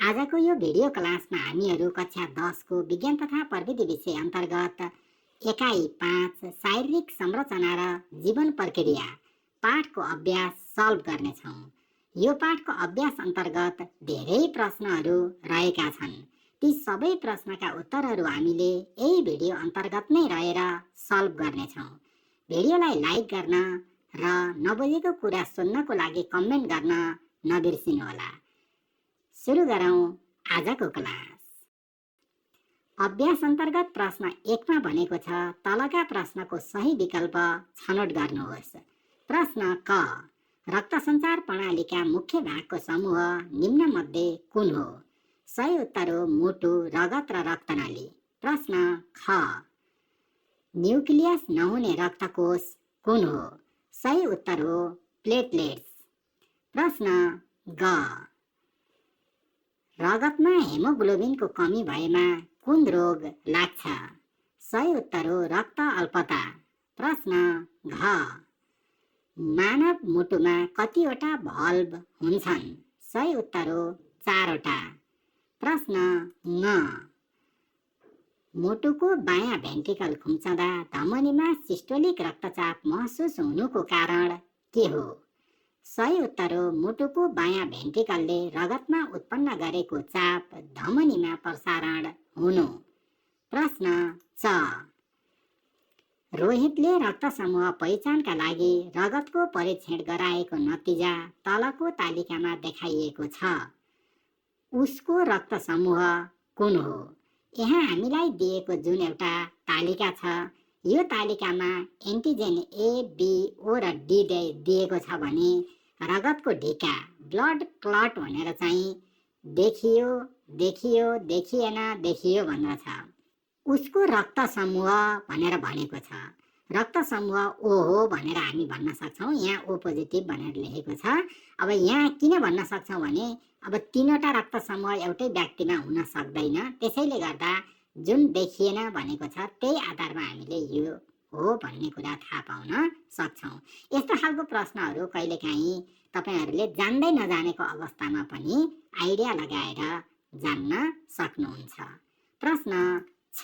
आजको यो भिडियो क्लासमा हामीहरू कक्षा 10 को विज्ञान तथा प्रविधि विषय अन्तर्गत एकाइ 5 शारीरिक संरचना र जीवन प्रक्रिया पाठको अभ्यास सल्भ गर्नेछौँ। यो पाठको अभ्यास अन्तर्गत धेरै प्रश्नहरू रहेका छन्। ती सबै प्रश्नका उत्तरहरू हामीले यही भिडियो अन्तर्गत नै रहेर सल्भ गर्नेछौँ। भिडियोलाई लाइक गर्न र नबुझेको कुरा सोध्नको लागि कमेन्ट गर्न नबिर्सिनुहोला। सुरु गरौँ आजको क्लास। अभ्यास अन्तर्गत प्रश्न 1 मा भनेको छ तलका प्रश्नको सही विकल्प छनौट गर्नुहोस्। प्रश्न क, रक्त सञ्चार प्रणालीका मुख्य भागको समूह निम्न मध्ये कुन हो? सही उत्तर हो मुटु, रगत र रक्तनाली। प्रश्न ख, न्युक्लियस नहुने रक्तकोष कुन हो? सही उत्तर हो प्लेटलेट्स। प्रश्न ग, रगतमा हेमोग्लोबिनको कमी भएमा कुन रोग लाग्छ? सही उत्तर हो रक्त अल्पता। प्रश्न घ, मानव मुटुमा कतिवटा भल्भ हुन्छन्? सही उत्तर हो 4 वटा। प्रश्न ङ, मुटुको बायाँ भेन्ट्रिकल खुम्चँदा धमनीमा सिस्टोलिक रक्तचाप महसुस हुनुको कारण के हो? सही उत्तर हो मुटुको बायाँ भेन्ट्रिकलले रगतमा उत्पन्न गरेको चाप धमनीमा प्रसारण हुनु। प्रश्न च, रोहितले रक्त समूह पहिचानका लागि रगतको परीक्षण गराएको नतिजा तलको तालिकामा देखाइएको छ। उसको रक्त समूह कुन हो? यहाँ हामीलाई दिएको जुन एउटा तालिका छ, यो तालिकामा एन्टिजेन ए, बी, ओ र डी दिएको छ भने रगतको ढिका ब्लड क्लट भनेर चाहिँ देखियो, देखिएन, देखियो भनेर छ। उसको रक्त समूह भनेर भनेको छ। रक्त समूह ओ हो भनेर हामी भन्न सक्छौँ। यहाँ ओ पोजिटिभ भनेर लेखेको छ। अब यहाँ किन भन्न सक्छौँ भने अब 3वटा रक्त समूह एउटै व्यक्तिमा हुन सक्दैन। त्यसैले गर्दा जुन देखिएन भनेको छ त्यही आधारमा हामीले यो हो भन्ने कुरा थाहा पाउन सक्छौँ। यस्तो खालको प्रश्नहरू कहिलेकाहीँ तपाईहरूले जान्दै नजानेको अवस्थामा पनि आइडिया लगाएर जान्न सक्नुहुन्छ। प्रश्न छ,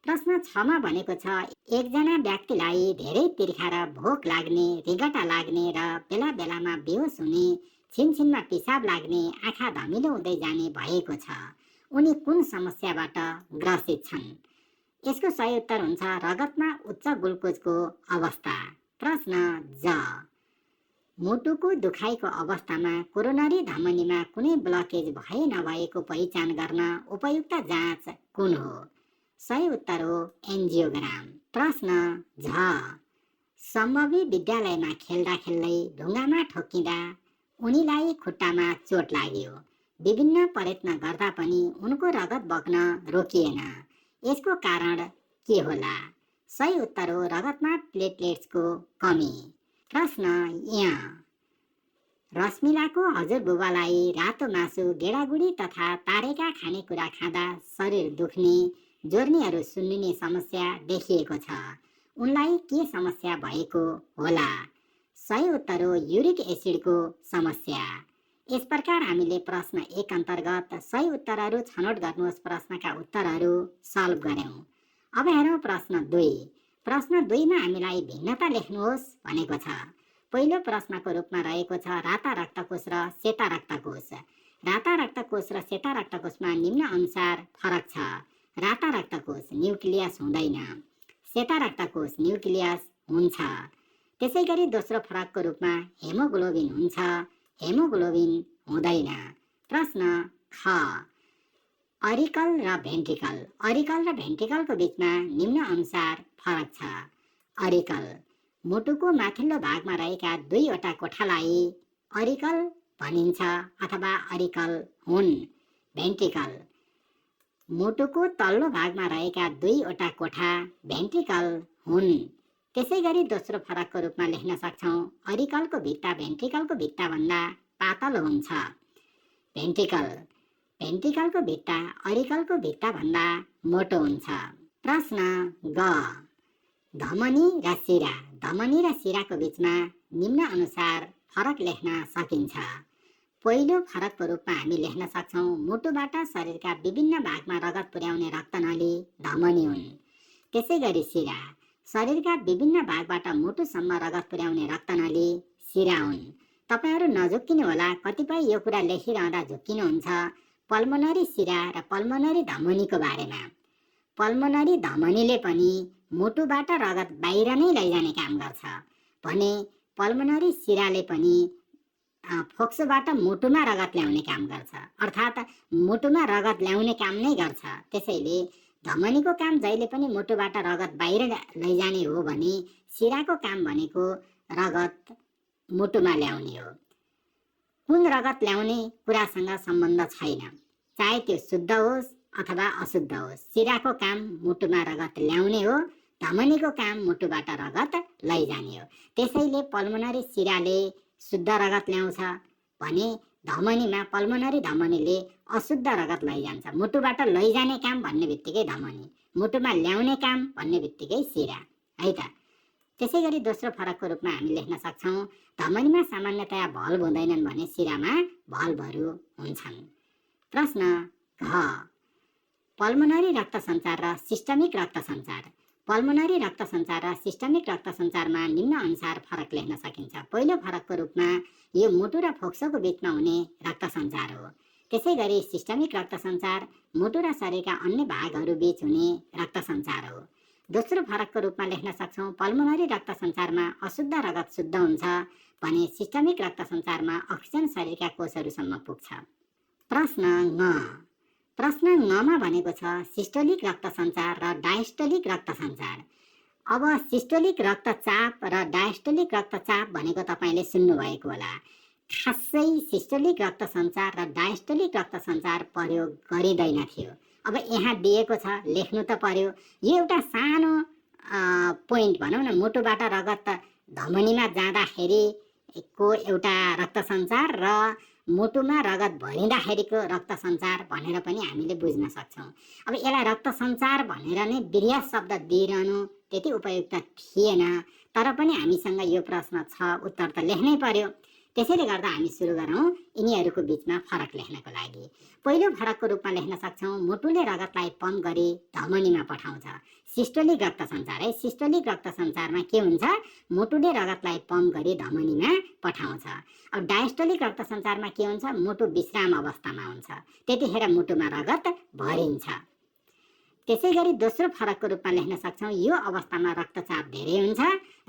प्रश्न 6 मा भनेको छ एकजना व्यक्तिलाई धेरै तिर्खा र भोक लाग्ने, रिगटा लाग्ने र बेला बेलामा बेहोस हुने, छिनछिनमा पिसाब लाग्ने, आँखा धमिलो हुँदै जाने भएको छ। उनी कुन समस्याबाट ग्रसित छन्? यसको सही उत्तर हुन्छ रगतमा उच्च ग्लुकोजको अवस्था। प्रश्न ज, मुटुको दुखाइको अवस्थामा कोरोनरी धमनीमा कुनै ब्लकेज भए नभएको पहिचान गर्न उपयुक्त जाँच कुन हो? सही उत्तर हो एन्जियोग्राम। प्रश्न झ, सम्भवी विद्यालयमा खेल्दा खेल्दै ढुङ्गामा ठोक्किँदा उनीलाई खुट्टामा चोट लाग्यो। विभिन्न प्रयत्न गर्दा पनि उनको रगत बग्न रोकिएन। यसको कारण के होला? सही उत्तर हो रगतमा प्लेटलेट्सको कमी। प्रश्न य, रश्मिलाको हजुरबुबालाई रातो मासु, गेडागुडी तथा तारेका खानेकुरा खाँदा शरीर दुख्ने, जोर्नीहरू सुन्निने समस्या देखिएको छ। उनलाई के समस्या भएको होला? सही उत्तर हो युरिक एसिडको समस्या। यस प्रकार हामीले प्रश्न 1 अन्तर्गत सही उत्तरहरू छनौट गर्नुहोस् प्रश्नका उत्तरहरू सल्भ गर्यौं। अब हेरौँ प्रश्न 2। प्रश्न 2 मा हामीलाई भिन्नता लेख्नुहोस् भनेको छ। पहिलो प्रश्नको रूपमा रहेको छ राता रक्तकोष र सेता रक्तकोष। राता रक्तकोष र सेता रक्तकोषमा निम्न अनुसार फरक छ। राता रक्तकोष न्युक्लियस हुँदैन, सेता रक्तकोष न्युक्लियस हुन्छ। त्यसै गरी दोस्रो फरकको रूपमा हेमोग्लोबिन हुन्छ, हेमोग्लोबिन हुँदैन। प्रश्न ख, अरिकल र भेन्ट्रिकल। अरिकल र भेन्ट्रिकलको बीचमा निम्न अनुसार फरक छ। अरिकल, मुटुको माथिल्लो भागमा रहेका 2वटा कोठालाई अरिकल भनिन्छ अथवा अरिकल हुन्। भेन्ट्रिकल, मुटुको तल्लो भागमा रहेका 2वटा कोठा भेन्ट्रिकल हुन्। त्यसै गरी दोस्रो फरकको रूपमा लेख्न सक्छौँ अरिकलको भित्ता भेन्ट्रिकलको भित्ताभन्दा पातलो हुन्छ। भेन्ट्रिकल, भेन्ट्रिकलको भित्ता अरिकलको भित्ताभन्दा मोटो हुन्छ। प्रश्न ग, धमनी र शिरा। धमनी र शिराको बीचमा निम्न अनुसार फरक लेख्न सकिन्छ। पहिलो फरकको रूपमा हामी लेख्न सक्छौँ मुटुबाट शरीरका विभिन्न भागमा रगत पुर्याउने रक्तनली धमनी हुन्। त्यसै गरी शिरा शरीरका विभिन्न भागबाट मुटुसम्म रगत पुर्याउने रक्तनली शिरा हुन्। तपाईहरू नझुक्किनु होला, कतिपय यो कुरा लेखिरहँदा झुक्किनुहुन्छ पल्मोनरी शिरा र पल्मोनरी धमनीको बारेमा। पल्मोनरी धमनीले पनि मुटुबाट रगत बाहिर नै लैजाने काम गर्छ भने पल्मोनरी शिराले पनि फोक्सोबाट मुटुमा रगत ल्याउने काम गर्छ, अर्थात् मुटुमा रगत ल्याउने काम नै गर्छ। त्यसैले धमनीको काम जहिले पनि मुटुबाट रगत बाहिर लैजाने हो भने शिराको काम भनेको रगत मुटुमा ल्याउने हो। कुन रगत ल्याउने कुरासँग सम्बन्ध छैन, चाहे त्यो शुद्ध होस् अथवा अशुद्ध होस्। शिराको काम मुटुमा रगत ल्याउने हो, धमनीको काम मुटुबाट रगत लैजाने हो। त्यसैले पल्मोनरी शिराले शुद्ध रगत ल्याउँछ भने धमनीमा पल्मोनरी धमनीले अशुद्ध रगत लैजान्छ। मुटुबाट लैजाने काम भन्ने बित्तिकै धमनी, मुटुमा ल्याउने काम भन्ने बित्तिकै शिरा है त। त्यसै गरी दोस्रो फरकको रूपमा हामी लेख्न सक्छौँ धमनीमा सामान्यतया भल्भ हुँदैनन् भने शिरामा भल्भहरू हुन्छन्। प्रश्न घ, पल्मोनरी रक्त सञ्चार र सिस्टमिक रक्त सञ्चार। पल्मोनरी रक्त सञ्चार र सिस्टमिक रक्त सञ्चारमा निम्न अनुसार फरक लेख्न सकिन्छ। पहिलो फरकको रूपमा यो मुटु र फोक्सोको बिचमा हुने रक्त सञ्चार हो। त्यसै गरी सिस्टमिक रक्त सञ्चार मुटु र शरीरका अन्य भागहरू बीच हुने रक्त सञ्चार हो। दोस्रो फरकको रूपमा लेख्न सक्छौँ पल्मोनरी रक्त सञ्चारमा अशुद्ध रगत शुद्ध हुन्छ भने सिस्टमिक रक्त सञ्चारमा अक्सिजन शरीरका कोषहरूसम्म पुग्छ। प्रश्न ङ, प्रश्न ङमा भनेको छ सिस्टोलिक रक्त सञ्चार र डायस्टोलिक रक्त सञ्चार। अब सिस्टोलिक रक्तचाप र डायस्टोलिक रक्तचाप भनेको तपाईँले सुन्नुभएको होला। खासै सिस्टोलिक रक्त सञ्चार र डायस्टोलिक रक्त सञ्चार प्रयोग गरिँदैन थियो। अब यहाँ दिएको छ, लेख्नु त पर्यो। यो एउटा सानो पोइन्ट भनौँ न, मुटुबाट रगत धमनीमा जाँदाखेरिको एउटा रक्त सञ्चार र मुटुमा रगत भरिँदाखेरिको रक्त सञ्चार भनेर पनि हामीले बुझ्न सक्छौँ। अब यसलाई रक्त सञ्चार भनेर नै वृहत शब्द दिइरहनु त्यति उपयुक्त थिएन, तर पनि हामीसँग यो प्रश्न छ, उत्तर त लेख्नै पर्यो। त्यसैले गर्दा हामी सुरु गरौँ यिनीहरूको बिचमा फरक लेख्नको लागि। पहिलो फरकको रूपमा लेख्न सक्छौँ मुटुले रगतलाई पम्प गरी धमनीमा पठाउँछ। सिस्टोलिक रक्त सञ्चार है, सिस्टोलिक रक्त सञ्चारमा के हुन्छ, मुटुले रगतलाई पम्प गरी धमनीमा पठाउँछ। अब डायस्टोलिक रक्त सञ्चारमा के हुन्छ, मुटु विश्राम अवस्थामा हुन्छ, त्यतिखेर मुटुमा रगत भरिन्छ। त्यसै गरी दोस्रो फरकको रूपमा लेख्न सक्छौँ यो अवस्थामा रक्तचाप धेरै हुन्छ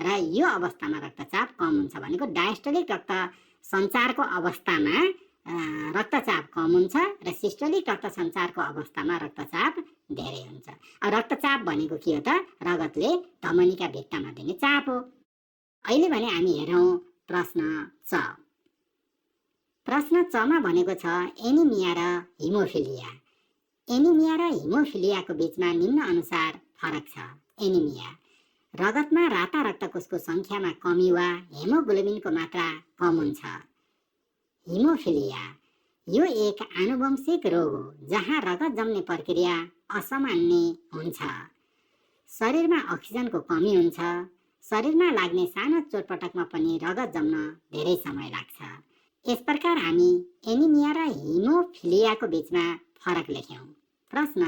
र यो अवस्थामा रक्तचाप कम हुन्छ भनेको डायस्टोलिक रक्त सञ्चारको अवस्थामा रक्तचाप कम हुन्छ र सिस्टोलिक रक्त सञ्चारको अवस्थामा रक्तचाप धेरै हुन्छ। अब रक्तचाप भनेको के हो त, रगतले धमनीका भित्तामा दिने चाप हो। अहिले भने हामी हेरौँ प्रश्न च। प्रश्न चमा भनेको छ एनिमिया र हिमोफिलिया। एनिमिया र हिमोफिलियाको बिचमा निम्न अनुसार फरक छ। एनिमिया रगतमा राता रक्तकोषको सङ्ख्यामा कमी वा हेमोग्लोबिनको मात्रा कम हुन्छ। हिमोफिलिया यो एक आनुवंशिक रोग हो जहाँ रगत जम्ने प्रक्रिया असामान्य हुन्छ। शरीरमा अक्सिजनको कमी हुन्छ। शरीरमा लाग्ने सानो चोटपटकमा पनि रगत जम्न धेरै समय लाग्छ। यस प्रकार हामी एनिमिया र हिमोफिलियाको बिचमा फरक लेख्यौँ। प्रश्न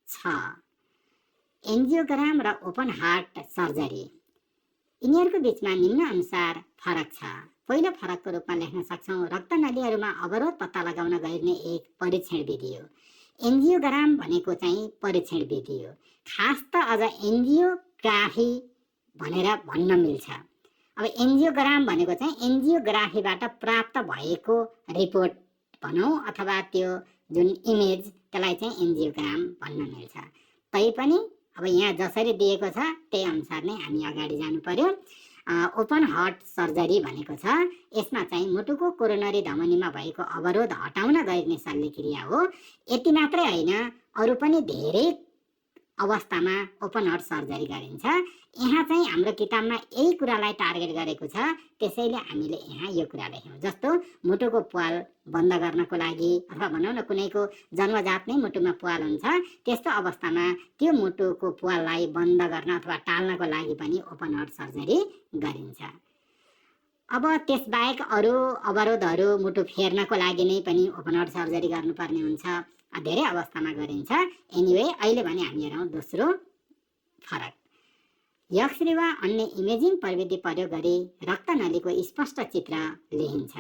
छ, एन्जियोग्राम र ओपन हार्ट सर्जरी। यिनीहरूको बिचमा निम्न अनुसार फरक छ। पहिलो फरकको रूपमा लेख्न सक्छौँ रक्तनलीहरूमा अवरोध पत्ता लगाउन गरिने एक परीक्षण विधि हो। एन्जियोग्राम भनेको चाहिँ परीक्षण विधि हो। खास त अझ एन्जियोग्राफी भनेर भन्न मिल्छ। अब एन्जियोग्राम भनेको चाहिँ एन्जियोग्राफीबाट प्राप्त भएको रिपोर्ट भनौँ अथवा त्यो जुन इमेज, त्यसलाई चाहिँ एन्जियोग्राम भन्न मिल्छ। तैपनि अब यहाँ जसरी दिएको छ त्यही अनुसार नै हामी अगाडि जानु पर्यो। ओपन हार्ट सर्जरी भनेको छ यसमा चाहिँ मुटुको कोरोनरी धमनीमा भएको अवरोध हटाउन गरिने शल्यक्रिया हो। यति मात्रै होइन, अरू पनि धेरै अवस्थामा ओपन हार्ट सर्जरी गरिन्छ। यहाँ चाहिँ हाम्रो किताबमा यही कुरालाई टार्गेट गरेको छ, त्यसैले हामीले यहाँ यो कुरा लेख्यौँ। जस्तो मुटुको प्वाल बन्द गर्नको लागि अथवा भनौँ न कुनैको जन्मजात नै मुटुमा प्वाल हुन्छ, त्यस्तो अवस्थामा त्यो मुटुको प्वाललाई बन्द गर्न अथवा टाल्नको लागि पनि ओपन हार्ट सर्जरी गरिन्छ। अब त्यसबाहेक अरू अवरोधहरू मुटु फेर्नको लागि नै पनि ओपन हार्ट सर्जरी गर्नुपर्ने हुन्छ। धेरै अवस्थामा गरिन्छ। एनिवे अहिले भने हामी हेरौँ दोस्रो फरक। एक्सरे वा अन्य इमेजिङ प्रविधि प्रयोग गरी रक्तनलीको स्पष्ट चित्र लिइन्छ।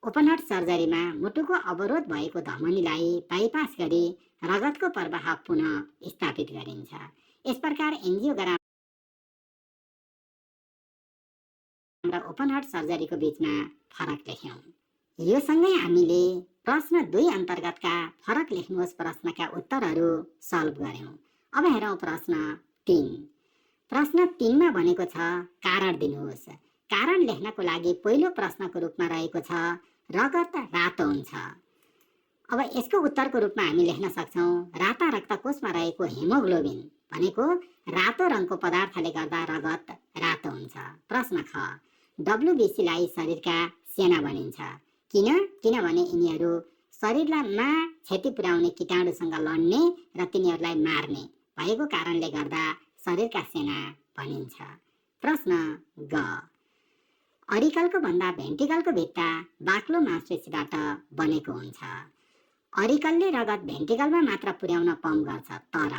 ओपन हार्ट सर्जरीमा मुटुको अवरोध भएको धमनीलाई बाइपास गरी रगतको प्रवाह पुनः स्थापित गरिन्छ। यस प्रकार एन्जियोग्राम र ओपन हार्ट सर्जरीको बीचमा फरक लेख्यौँ। यो सँगै हामीले प्रश्न 2 अन्तर्गतका फरक लेख्नुहोस् प्रश्नका उत्तरहरू सल्भ गर्यौँ। अब हेरौँ प्रश्न 3। प्रश्न 3 मा भनेको छ कारण दिनुहोस्। कारण लेख्नको लागि पहिलो प्रश्नको रूपमा रहेको छ रगत रातो हुन्छ। अब यसको उत्तरको रूपमा हामी लेख्न सक्छौँ राता रक्तकोषमा रहेको हेमोग्लोबिन भनेको रातो रङको पदार्थले गर्दा रगत रातो हुन्छ। प्रश्न ख डब्लुबिसीलाई शरीरका सेना भनिन्छ। किनभने यिनीहरू शरीरमा क्षति पुर्याउने कीटाणुसँग लड्ने र तिनीहरूलाई मार्ने भएको कारणले गर्दा शरीरका सेना भनिन्छ। प्रश्न ग अरिकलको भन्दा भेन्ट्रिकलको भित्ता बाक्लो मांसपेशीबाट बनेको हुन्छ। अरिकलले रगत भेन्ट्रिकलमा मात्र पुर्याउन पम्प गर्छ, तर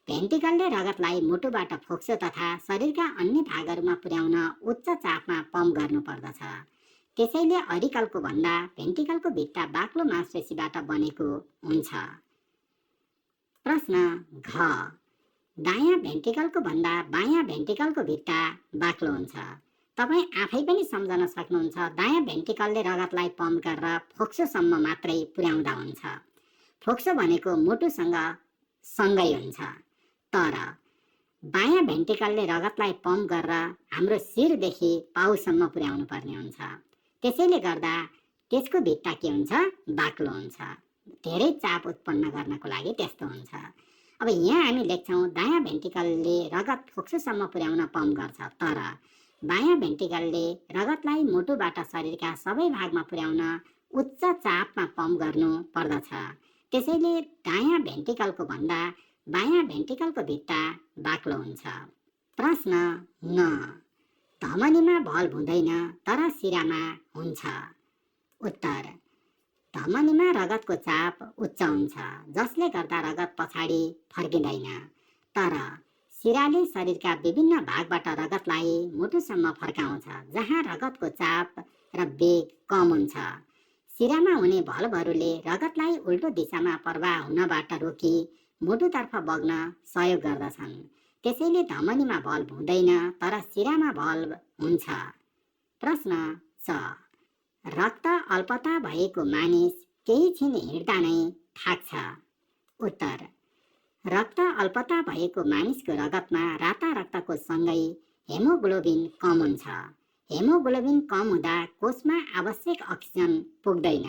भेन्ट्रिकलले रगतलाई मुटुबाट फोक्सो तथा शरीरका अन्य भागहरूमा पुर्याउन उच्च चापमा पम्प गर्नुपर्दछ। त्यसैले अरिकलको भन्दा भेन्ट्रिकलको भित्ता बाक्लो मांसपेशीबाट बनेको हुन्छ। प्रश्न घ दायाँ भेन्ट्रिकलको भन्दा बायाँ भेन्ट्रिकलको भित्ता बाक्लो हुन्छ। तपाईँ आफै पनि सम्झन सक्नुहुन्छ दायाँ भेन्ट्रिकलले रगतलाई पम्प गरेर फोक्सोसम्म मात्रै पुर्याउँदा हुन्छ। फोक्सो भनेको मुटुसँग सँगै हुन्छ, तर बायाँ भेन्ट्रिकलले रगतलाई पम्प गरेर हाम्रो शिरदेखि पाउसम्म पुर्याउनु पर्ने हुन्छ। त्यसैले गर्दा त्यसको भित्ता के हुन्छ? बाक्लो हुन्छ। धेरै चाप उत्पन्न गर्नको लागि त्यस्तो हुन्छ। अब यहाँ हामी लेख्छौँ दायाँ भेन्ट्रिकलले रगत फोक्सोसम्म पुर्याउन पम्प गर्छ, तर बायाँ भेन्ट्रिकलले रगतलाई मुटुबाट शरीरका सबै भागमा पुर्याउन उच्च चापमा पम्प गर्नु पर्दछ। त्यसैले दायाँ भेन्ट्रिकलको भन्दा बायाँ भेन्ट्रिकलको भित्ता बाक्लो हुन्छ। प्रश्न न धमनीमा भल्भ हुँदैन तर सिरामा हुन्छ। उत्तर धमनीमा रगतको चाप उच्च हुन्छ, जसले गर्दा रगत पछाडि फर्किँदैन, तर सिराले शरीरका विभिन्न भागबाट रगतलाई मुटुसम्म फर्काउँछ, जहाँ रगतको चाप र वेग कम हुन्छ। सिरामा हुने भल्भहरूले रगतलाई उल्टो दिशामा प्रवाह हुनबाट रोकी मुटुतर्फ बग्न सहयोग गर्दछन्। त्यसैले धमनीमा भल्भ हुँदैन तर सिरामा भल्भ हुन्छ। प्रश्न च रक्त अल्पता भएको मानिस केही छिन हिँड्दा नै थाक्छ। उत्तर रक्त अल्पता भएको मानिसको रगतमा राता रक्तको सँगै हेमोग्लोबिन कम हुन्छ। हेमोग्लोबिन कम हुँदा कोषमा आवश्यक अक्सिजन पुग्दैन।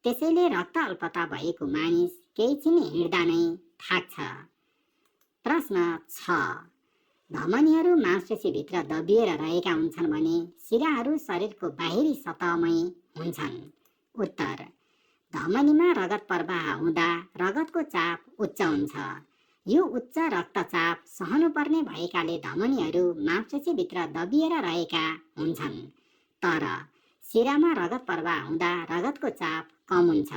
त्यसैले रक्त अल्पता भएको मानिस केही छिन हिँड्दा नै थाक्छ। प्रश्न छ धमनीहरू मांसपेशीभित्र दबिएर रहेका हुन्छन् भने सिराहरू शरीरको बाहिरी सतहमै हुन्छन्। उत्तर धमनीमा रगत प्रवाह हुँदा रगतको चाप उच्च हुन्छ। यो उच्च रक्तचाप सहनुपर्ने भएकाले धमनीहरू मांसपेशीभित्र दबिएर रहेका हुन्छन्, तर सिरामा रगत प्रवाह हुँदा रगतको चाप कम हुन्छ।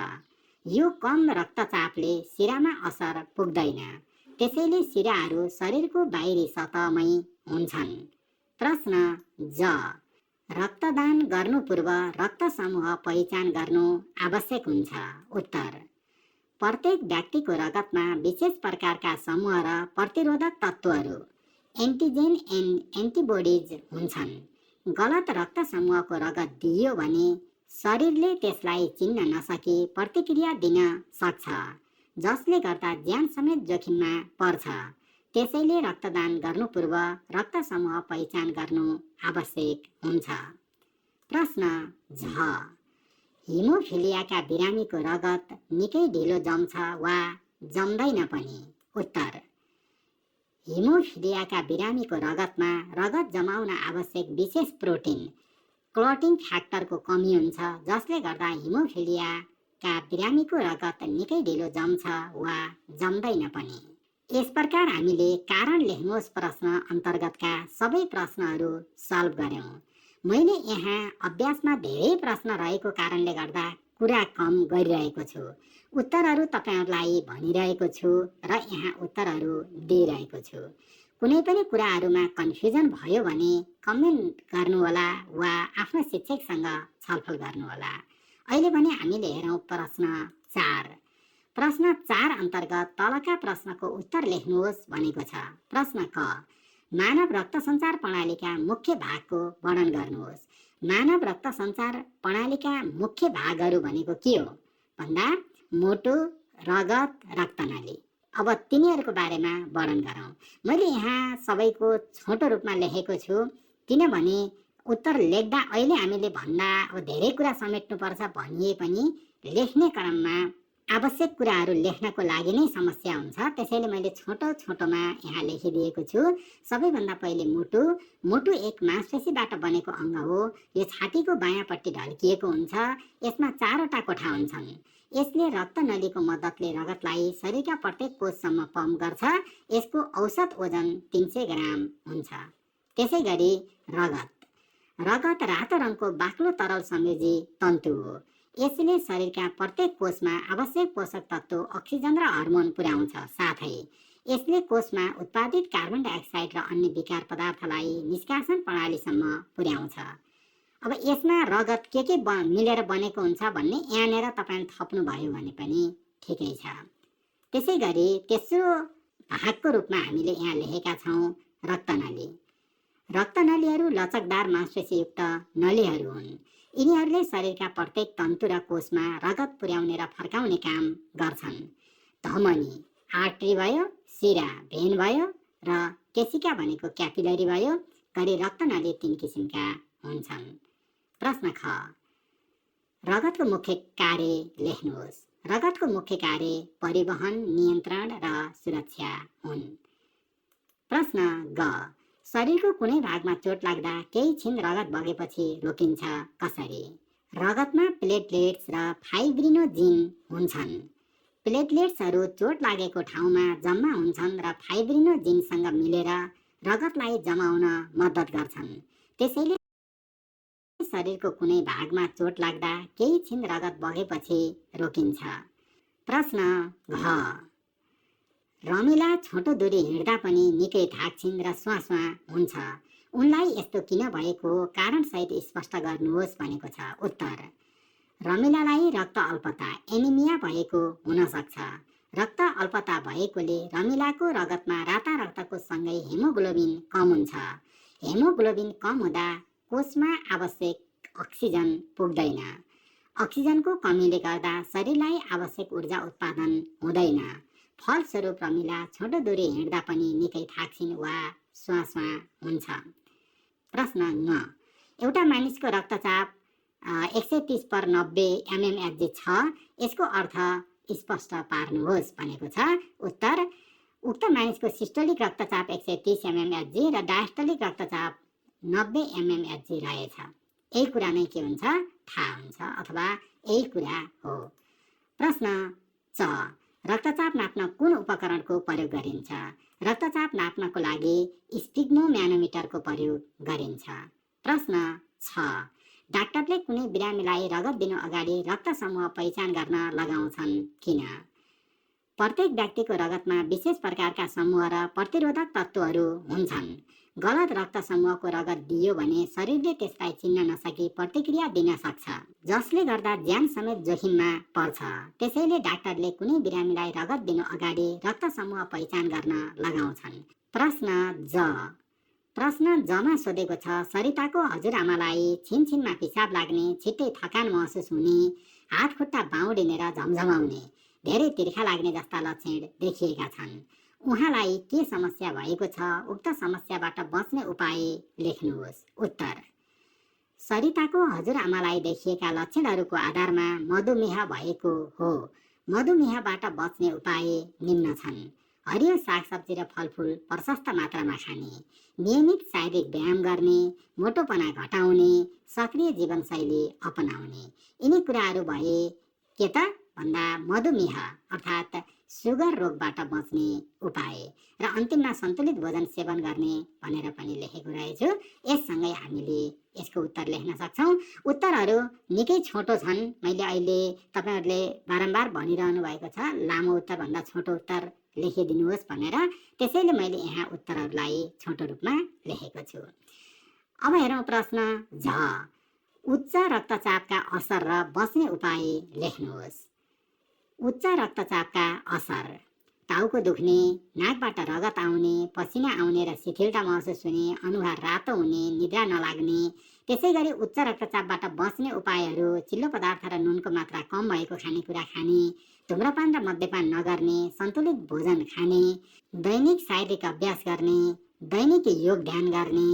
यो कम रक्तचापले सिरामा असर पुग्दैन, त्यसैले सिराहरू शरीरको बाहिरी सतहमै हुन्छन्। प्रश्न ज रक्तदान गर्नु पूर्व रक्त समूह पहिचान गर्नु आवश्यक हुन्छ। उत्तर प्रत्येक व्यक्तिको रगतमा विशेष प्रकारका समूह र प्रतिरोधक तत्त्वहरू एन्टिजेन एन्ड एन्टिबोडिज हुन्छन्। गलत रक्त समूहको रगत दिइयो भने शरीरले त्यसलाई चिन्न नसकी प्रतिक्रिया दिन सक्छ, जसले गर्दा ज्यान समेत जोखिममा पर्छ। त्यसैले रक्तदान गर्नु पूर्व रक्त समूह पहिचान गर्नु आवश्यक हुन्छ। प्रश्न झ हिमोफिलियाका बिरामीको रगत निकै ढिलो जम्छ वा जम्दैन पनि। उत्तर हिमोफिलियाका बिरामीको रगतमा रगत जमाउन आवश्यक विशेष प्रोटिन क्लोटिङ फ्याक्टरको कमी हुन्छ, जसले गर्दा हिमोफिलियाका बिरामीको रगत निकै ढिलो जम्छ वा जम्दैन पनि। यस प्रकार हामीले कारण लेख्नुहोस् प्रश्न अन्तर्गतका सबै प्रश्नहरू सल्भ गर्यौँ। मैले यहाँ अभ्यासमा धेरै प्रश्न रहेको कारणले गर्दा कुरा कम गरिरहेको छु। उत्तरहरू तपाईँहरूलाई भनिरहेको छु र यहाँ उत्तरहरू दिइरहेको छु। कुनै पनि कुराहरूमा कन्फ्युजन भयो भने कमेन्ट गर्नुहोला वा आफ्नो शिक्षकसँग छलफल गर्नुहोला। अहिले भने हामीले हेरौँ प्रश्न 4। प्रश्न 4 अन्तर्गत तलका प्रश्नको उत्तर लेख्नुहोस् भनेको छ। प्रश्न क, मानव रक्त सञ्चार प्रणालीका मुख्य भागको वर्णन गर्नुहोस्। मानव रक्त सञ्चार प्रणालीका मुख्य भागहरू भनेको के हो भन्दा मोटो, रगत, रक्तनाली। अब तिनीहरूको बारेमा वर्णन गरौँ। मैले यहाँ सबैको छोटो रूपमा लेखेको छु किनभने उत्तर लेख्दा अहिले हामीले भन्दा अब धेरै कुरा समेट्नुपर्छ भनिए पनि लेख्ने क्रममा आवश्यक कुराहरू लेख्नको लागि नै समस्या हुन्छ। त्यसैले मैले छोटो छोटोमा यहाँ लेखिदिएको छु। सबैभन्दा पहिले मुटु। मुटु एक मांसपेशीबाट बनेको अङ्ग हो। यो छातीको बायाँपट्टि ढल्किएको हुन्छ। यसमा 4वटा कोठा हुन्छन्। यसले रक्तनलीको मद्दतले रगतलाई शरीरका प्रत्येक कोषसम्म पम्प गर्छ। यसको औसत वजन 300 ग्राम हुन्छ। त्यसै गरी रगत। रगत रातो रङको बाक्लो तरल संयोजी तन्तु हो। यसले शरीरका प्रत्येक कोषमा आवश्यक पोषक तत्त्व, अक्सिजन र हर्मोन पुर्याउँछ। साथै यसले कोषमा उत्पादित कार्बन डाइअक्साइड र अन्य विकार पदार्थलाई निष्कासन प्रणालीसम्म पुर्याउँछ। अब यसमा रगत के मिलेर बनेको हुन्छ भन्ने यहाँनिर तपाईँले थप्नुभयो भने पनि ठिकै छ। त्यसै गरी तेस्रो भागको रूपमा हामीले यहाँ लेखेका छौँ रक्तनली। रक्तनलीहरू लचकदार मांसपेशीयुक्त नलीहरू हुन्। यिनीहरूले शरीरका प्रत्येक तन्तु र कोषमा रगत पुर्याउने र फर्काउने काम गर्छन्। धमनी, आर्टरी भयो, शिरा, भेन भयो र केशिका भनेको क्यापिलरी भयो गरी रक्तनली 3 किसिमका हुन्छन्। प्रश्न ख, रगतको मुख्य कार्य लेख्नुहोस्। रगतको मुख्य कार्य परिवहन, नियन्त्रण र सुरक्षा हुन्। प्रश्न ग, शरीरको कुनै भागमा चोट लाग्दा केही छिन रगत बगेपछि रोकिन्छ कसरी? रगतमा प्लेटलेट्स र फाइब्रिनोजिन हुन्छन्। प्लेटलेट्सहरू चोट लागेको ठाउँमा जम्मा हुन्छन् र फाइब्रिनोजिनसँग मिलेर रगतलाई जमाउन मद्दत गर्छन्। त्यसैले शरीरको कुनै भागमा चोट लाग्दा केही छिन रगत बगेपछि रोकिन्छ। प्रश्न घ, रमिला छोटो दूरी हिँड्दा पनि निकै थाक्छिन् र स्वास्वा हुन्छ। उनलाई यस्तो किन भएको कारणसहित स्पष्ट गर्नुहोस् भनेको छ। उत्तर, रमिलालाई रक्त अल्पता एनिमिया भएको हुन सक्छ। रक्त अल्पता भएकोले रमिलाको रगतमा राता रक्तको सँगै हेमोग्लोबिन कम हुन्छ। हेमोग्लोबिन कम हुँदा कोषमा आवश्यक अक्सिजन पुग्दैन। अक्सिजनको कमीले गर्दा शरीरलाई आवश्यक ऊर्जा उत्पादन हुँदैन। फलस्वरूप रमिला छोटो दूरी हिँड्दा पनि निकै थाक्छिन् वा स्वास्वा हुन्छ। प्रश्न ङ, एउटा मानिसको रक्तचाप 130/90 mmHg छ। यसको अर्थ स्पष्ट पार्नुहोस् भनेको छ। उत्तर, उक्त मानिसको सिस्टोलिक रक्तचाप 130 mmHg र डायस्टोलिक रक्तचाप 90 mmHg रहेछ। यही कुरा नै के हुन्छ थाहा हुन्छ अथवा यही कुरा हो। प्रश्न च, रक्तचाप नाप्न कुन उपकरणको प्रयोग गरिन्छ? रक्तचाप नाप्नको लागि स्पिग्मोम्यानोमिटरको प्रयोग गरिन्छ। प्रश्न छ, डाक्टरले कुनै बिरामीलाई रगत दिनु अगाडि रक्त समूह पहिचान गर्न लगाउँछन् किन? प्रत्येक व्यक्तिको रगतमा विशेष प्रकारका समूह र प्रतिरोधक तत्त्वहरू हुन्छन्। गलत रक्त समूहको रगत दियो भने शरीरले त्यसलाई चिन्न नसकी प्रतिक्रिया दिन सक्छ, जसले गर्दा ज्यान समेत जोखिममा पर्छ। त्यसैले डाक्टरले कुनै बिरामीलाई रगत दिनु अगाडि रक्त समूह पहिचान गर्न लगाउँछन्। प्रश्न ज, प्रश्न जमा सोधेको छ, सरिताको हजुरआमालाई छिनछिनमा पिसाब लाग्ने, छिट्टै थकान महसुस हुने, हात खुट्टा बाउडिने र झमझमाउने, धेरै तिर्खा लाग्ने जस्ता लक्षण देखिएका छन्। उहाँलाई के समस्या भएको छ? उक्त समस्याबाट बच्ने उपाय लेख्नुहोस्। उत्तर, सरिताको हजुरआमालाई देखिएका लक्षणहरूको आधारमा मधुमेह भएको हो। मधुमेहबाट बच्ने उपाय निम्न छन्। हरियो सागसब्जी र फलफुल प्रशस्त मात्रामा खाने, नियमित शारीरिक व्यायाम गर्ने, मोटोपना घटाउने, सक्रिय जीवनशैली अपनाउने। यिनी कुराहरू भए के त भन्दा मधुमेह अर्थात् सुगर रोगबाट बच्ने उपाय र अन्तिममा सन्तुलित भोजन सेवन गर्ने भनेर पनि लेखेको रहेछु। यससँगै हामीले यसको उत्तर लेख्न सक्छौँ। उत्तरहरू निकै छोटो छन्। मैले अहिले तपाईँहरूले बारम्बार भनिरहनु भएको छ लामो उत्तरभन्दा छोटो उत्तर लेखिदिनुहोस् भनेर, त्यसैले मैले यहाँ उत्तरहरूलाई छोटो रूपमा लेखेको छु। अब हेरौँ प्रश्न झ, उच्च रक्तचापका असर र बच्ने उपाय लेख्नुहोस्। उच्च रक्तचापका असर: टाउको दुख्ने, नाकबाट रगत आउने, पसिना आउने र शिथिलता महसुस हुने, अनुहार रातो हुने, निद्रा नलाग्ने। त्यसै गरी उच्च रक्तचापबाट बच्ने उपायहरू: चिल्लो पदार्थ र नुनको मात्रा कम भएको खानेकुरा खाने, धुम्रपान र मद्यपान नगर्ने, सन्तुलित भोजन खाने, दैनिक शारीरिक अभ्यास गर्ने, दैनिक योग ध्यान गर्ने,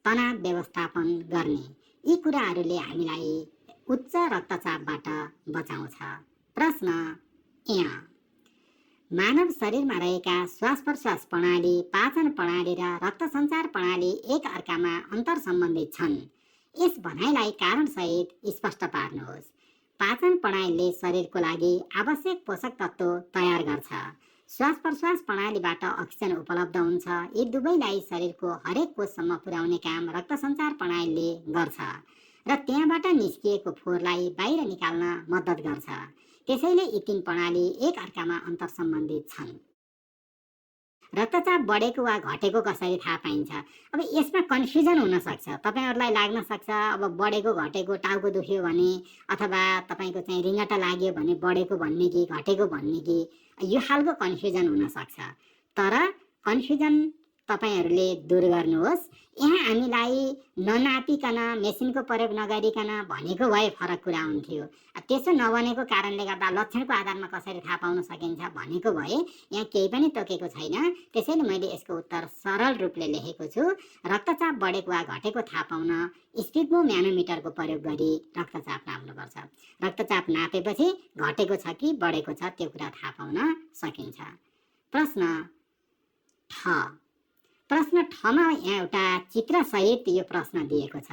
तनाव व्यवस्थापन गर्ने। यी कुराहरूले हामीलाई उच्च रक्तचापबाट बचाउँछ। प्रश्न यहाँ मानव शरीरमा रहेका श्वास प्रश्वास प्रणाली, पाचन प्रणाली र रक्त सञ्चार प्रणाली एक अर्कामा अन्तर सम्बन्धित छन्। यस भनाइलाई कारणसहित स्पष्ट पार्नुहोस्। पाचन प्रणालीले शरीरको लागि आवश्यक पोषक तत्त्व तयार गर्छ। श्वास प्रश्वास प्रणालीबाट अक्सिजन उपलब्ध हुन्छ। यी दुवैलाई शरीरको हरेक कोषसम्म पुर्याउने काम रक्त सञ्चार प्रणालीले गर्छ र त्यहाँबाट निस्किएको फोहोरलाई बाहिर निकाल्न मद्दत गर्छ। त्यसैले यी तीन प्रणाली एक अर्कामा अन्तर सम्बन्धित छन्। रक्तचाप बढेको वा घटेको कसरी थाहा पाइन्छ? अब यसमा कन्फ्युजन हुन सक्छ। तपाईहरुलाई लाग्न सक्छ अब बढेको घटेको, टाउको दुख्यो भने अथवा तपाईको चाहिँ रिङ्गटा लाग्यो भने बढेको भन्ने कि घटेको भन्ने कि, यो खालको कन्फ्युजन हुन सक्छ। तर कन्फ्युजन तपाईहरुले दूर गर्नुहोस्। यहाँ हामीलाई ननापिकन, मेसिनको प्रयोग नगरिकन भनेको भए फरक कुरा हुन्थ्यो। त्यसो नबनेको कारणले गर्दा लक्षणको आधारमा कसरी थाहा पाउन सकिन्छ भनेको भए यहाँ केही पनि तोकेको छैन। त्यसैले मैले यसको उत्तर सरल रूपले लेखेको छु। रक्तचाप बढेको वा घटेको थाहा पाउन स्पिगो म्यानोमिटरको प्रयोग गरी रक्तचाप नाप्नुपर्छ। रक्तचाप नापेपछि घटेको छ कि बढेको छ त्यो कुरा थाहा पाउन सकिन्छ। प्रश्न ठ, प्रश्न ठमा यहाँ एउटा चित्रसहित यो प्रश्न दिएको छ।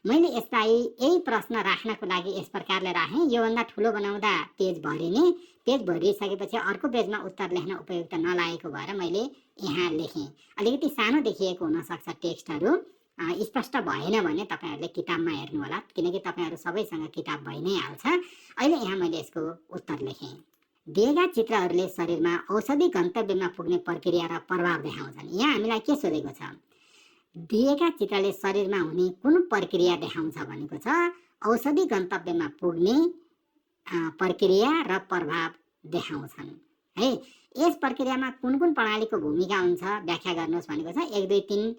मैले यसलाई यही प्रश्न राख्नको लागि यस प्रकारले राखेँ। योभन्दा ठुलो बनाउँदा पेज भरिने, पेज भरिसकेपछि अर्को पेजमा उत्तर लेख्न उपयुक्त नलागेको भएर मैले यहाँ लेखेँ। अलिकति सानो देखिएको हुनसक्छ टेक्स्टहरू, स्पष्ट भएन भने तपाईहरुले किताबमा हेर्नु होला, किनकि तपाईहरु सबैसँग किताब भइ नै हाल्छ। अहिले यहाँ मैले यसको उत्तर लेखेँ। दिएका चित्रहरूले शरीरमा औषधि गन्तव्यमा पुग्ने प्रक्रिया र प्रभाव देखाउँछन्। यहाँ हामीलाई के सोधेको छ? दिएका चित्रले शरीरमा हुने कुन प्रक्रिया देखाउँछ भनेको छ? औषधि गन्तव्यमा पुग्ने प्रक्रिया र प्रभाव देखाउँछन् है। यस प्रक्रियामा कुन कुन प्रणालीको भूमिका हुन्छ व्याख्या गर्नुहोस् भनेको छ। 1 2 3